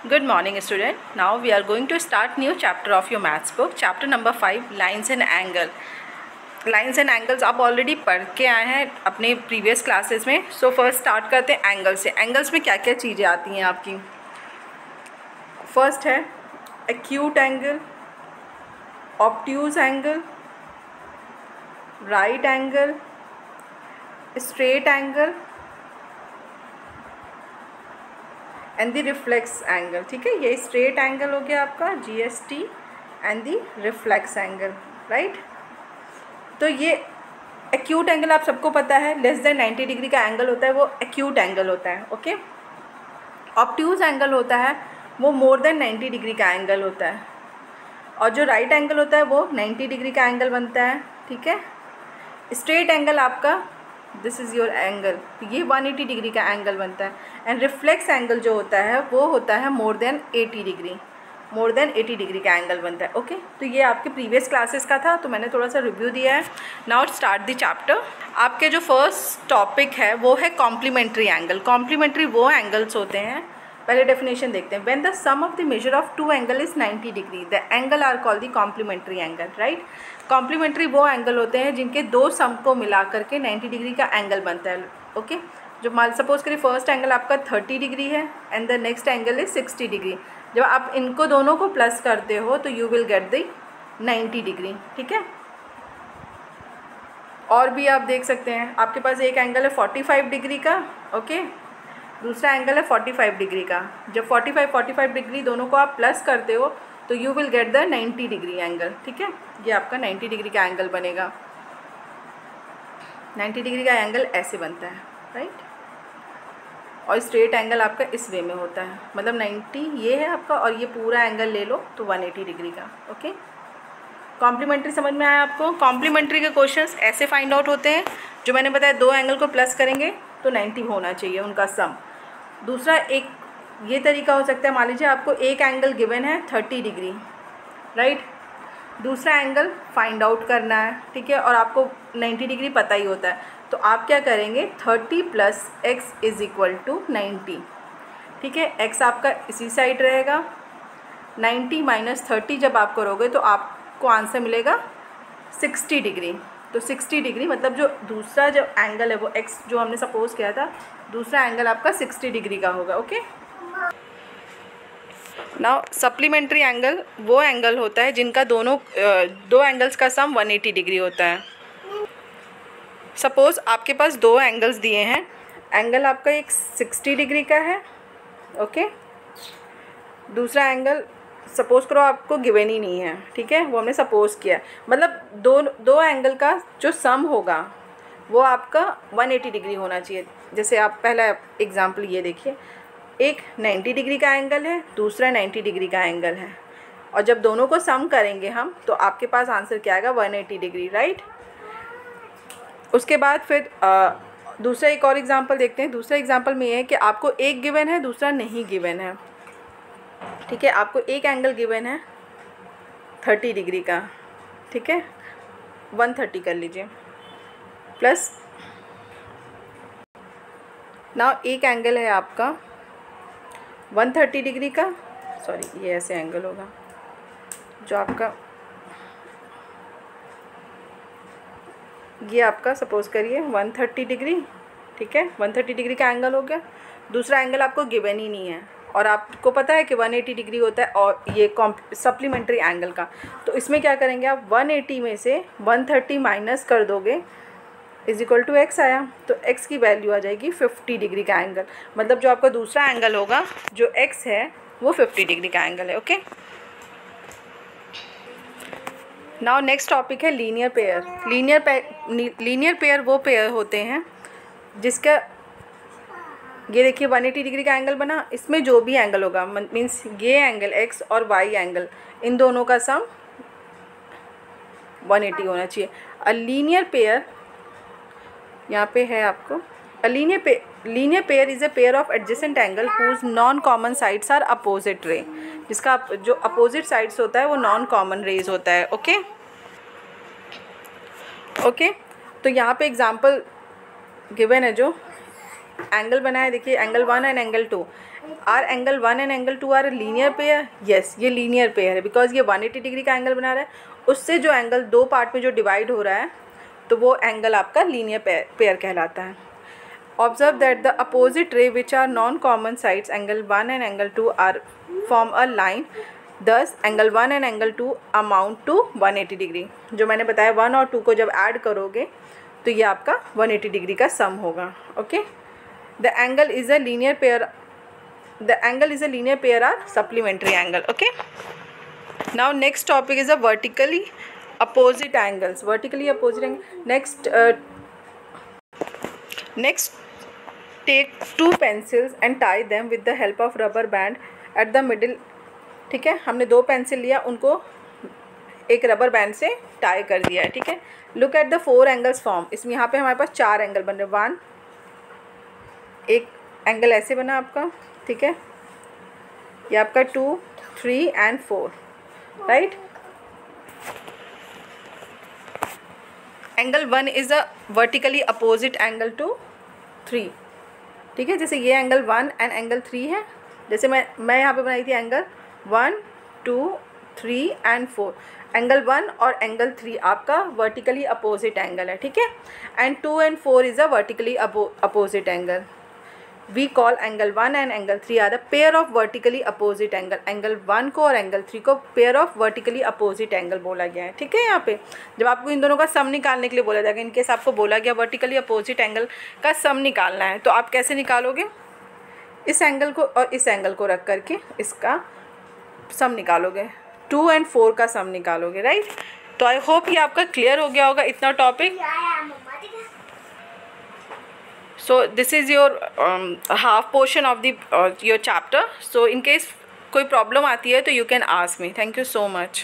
Good morning student. Now we are going to start new chapter of your maths book, chapter number 5, lines and angle. Lines and angles आप already पढ़ के आए हैं अपने previous classes में. So first start करते हैं angle से. एंगल्स में क्या क्या चीज़ें आती हैं आपकी. फर्स्ट है acute angle, obtuse angle, right angle, straight angle and the reflex angle. ठीक है, ये स्ट्रेट एंगल हो गया आपका GST and the reflex angle. Right, तो ये एक्यूट एंगल आप सबको पता है, लेस देन 90 डिग्री का एंगल होता है वो एक्यूट एंगल होता है. ओके, ऑब्ट्यूज एंगल होता है वो मोर देन 90 डिग्री का एंगल होता है, और जो राइट एंगल होता है वो 90 डिग्री का एंगल बनता है. ठीक है, स्ट्रेट एंगल आपका दिस इज़ योर एंगल, ये 180 डिग्री का एंगल बनता है. एंड रिफ्लेक्स एंगल जो होता है वो होता है मोर देन 80 डिग्री का एंगल बनता है. ओके, तो ये आपके प्रीवियस क्लासेस का था, तो मैंने थोड़ा सा रिव्यू दिया है. Now start the chapter. आपके जो फर्स्ट टॉपिक है वो है कॉम्प्लीमेंट्री एंगल. कॉम्प्लीमेंट्री वो एंगल्स होते हैं, पहले डेफिनेशन देखते हैं. When the sum of the measure of two angle is 90 degree the angle are called the complementary angle. Right, complementary वो एंगल होते हैं जिनके दो सम को मिला करके 90 डिग्री का एंगल बनता है. ओके, जो मान सपोज करिए फर्स्ट एंगल आपका 30 डिग्री है and the next angle is 60 degree. जब आप इनको दोनों को प्लस करते हो तो you will get the 90 degree. ठीक है, और भी आप देख सकते हैं, आपके पास एक एंगल है 45 डिग्री का. ओके, दूसरा एंगल है 45 डिग्री का. जब 45 डिग्री दोनों को आप प्लस करते हो तो you will get the 90 degree angle. ठीक है, ये आपका 90 डिग्री का एंगल बनेगा. 90 डिग्री का एंगल ऐसे बनता है. राइट, और स्ट्रेट एंगल आपका इस वे में होता है, मतलब 90 ये है आपका, और ये पूरा एंगल ले लो तो 180 डिग्री का. ओके, कॉम्प्लीमेंट्री समझ में आया आपको. कॉम्प्लीमेंट्री के क्वेश्चंस ऐसे फाइंड आउट होते हैं, जो मैंने बताया दो एंगल को प्लस करेंगे तो 90 होना चाहिए उनका सम. दूसरा एक ये तरीका हो सकता है, मान लीजिए आपको एक एंगल गिवन है 30 डिग्री. राइट, दूसरा एंगल फाइंड आउट करना है. ठीक है, और आपको 90 डिग्री पता ही होता है, तो आप क्या करेंगे 30 + x = 90. ठीक है, x आपका इसी साइड रहेगा. 90 - 30 जब आप करोगे तो आपको आंसर मिलेगा 60 डिग्री. तो 60 डिग्री मतलब जो दूसरा जो एंगल है वो x जो हमने सपोज किया था, दूसरा एंगल आपका 60 डिग्री का होगा. ओके, नाउ सप्लीमेंट्री एंगल वो एंगल होता है जिनका दो एंगल्स का सम 180 डिग्री होता है. सपोज़ आपके पास दो एंगल्स दिए हैं, एंगल आपका एक 60 डिग्री का है. ओके, दूसरा एंगल सपोज़ करो आपको गिवन ही नहीं है. ठीक है, वो हमने सपोज़ किया, मतलब दो एंगल का जो सम होगा वो आपका 180 डिग्री होना चाहिए. जैसे आप पहला एग्जांपल ये देखिए, एक 90 डिग्री का एंगल है, दूसरा 90 डिग्री का एंगल है, और जब दोनों को सम करेंगे हम तो आपके पास आंसर क्या आएगा 180 डिग्री. राइट, उसके बाद फिर दूसरा एक और एग्जांपल देखते हैं. दूसरा एग्जांपल में ये है कि आपको एक गिवन है, दूसरा नहीं गिवन है. ठीक है, आपको एक एंगल गिवन है 30 डिग्री का. ठीक है, 130 कर लीजिए प्लस. नाउ एक एंगल है आपका 130 डिग्री का, सॉरी ये ऐसे एंगल होगा जो आपका, ये आपका सपोज करिए 130 डिग्री. ठीक है, 130 डिग्री का एंगल हो गया. दूसरा एंगल आपको गिवन ही नहीं है, और आपको पता है कि 180 डिग्री होता है और ये सप्लीमेंट्री एंगल का. तो इसमें क्या करेंगे आप 180 में से 130 माइनस कर दोगे = x आया, तो x की वैल्यू आ जाएगी 50 डिग्री का एंगल. मतलब जो आपका दूसरा एंगल होगा जो x है वो 50 डिग्री का एंगल है. ओके, नाउ नेक्स्ट टॉपिक है लीनियर पेयर. लीनियर पेयर वो पेयर होते हैं जिसका, ये देखिए 180 डिग्री का एंगल बना, इसमें जो भी एंगल होगा मीन्स ये एंगल x और y एंगल, इन दोनों का सम 180 होना चाहिए. अ लीनियर पेयर यहाँ पे है आपको, a linear pair is a pair of adjacent angle whose non common sides are opposite ray. जिसका जो अपोजिट साइड्स होता है वो नॉन कॉमन रेज होता है. ओके, तो यहाँ पे एग्जांपल गिवन है, जो एंगल बना है देखिए angle 1 and angle 2. Are angle 1 and angle 2 are linear pair? Yes, ये लीनियर पेयर है बिकॉज ये 180 डिग्री का एंगल बना रहा है, उससे जो एंगल दो पार्ट में जो डिवाइड हो रहा है तो वो एंगल आपका लीनियर पेयर कहलाता है। Observe that the opposite ray which are non common sides angle 1 and angle 2 are form a line, thus angle 1 and angle 2 amount to 180 degree. जो मैंने बताया 1 और 2 को जब ऐड करोगे तो ये आपका 180 डिग्री का सम होगा। Okay, the angle is a linear pair, the angle is a linear pair are supplementary angle. Okay, now next topic is a vertically opposite angles. Vertically opposite angle, next take 2 pencils and tie them with the help of rubber band at the middle. ठीक है, हमने 2 pencil लिया, उनको एक rubber band से tie कर दिया है। ठीक है, look at the 4 angles form. इसमें यहाँ पे हमारे पास 4 एंगल बन रहे, 1, एक एंगल ऐसे बना आपका, ठीक है, ये आपका 2, 3 and 4, right. Angle 1 is a vertically opposite angle to 3। ठीक है, जैसे ये एंगल 1 एंड एंगल 3 है, जैसे मैं यहाँ पे बनाई थी एंगल 1, 2, 3 एंड 4। एंगल 1 और एंगल 3 आपका वर्टिकली अपोजिट एंगल है। ठीक है, and 2 and 4 is a vertically opposite angle. We call angle 1 and angle 3 are the pair of vertically opposite angle. Angle 1 को और एंगल 3 को pair of vertically opposite angle बोला गया है। ठीक है, यहाँ पे जब आपको इन दोनों का सम निकालने के लिए बोला जाएगा, इनकेस आपको बोला गया वर्टिकली अपोजिट एंगल का सम निकालना है, तो आप कैसे निकालोगे? इस एंगल को और इस एंगल को रख करके इसका सम निकालोगे, 2 एंड 4 का सम निकालोगे, राइट। तो आई होप ये आपका क्लियर हो गया होगा इतना topic. So this is your half portion of the your chapter. So in case कोई प्रॉब्लम आती है तो you can ask me. Thank you so much.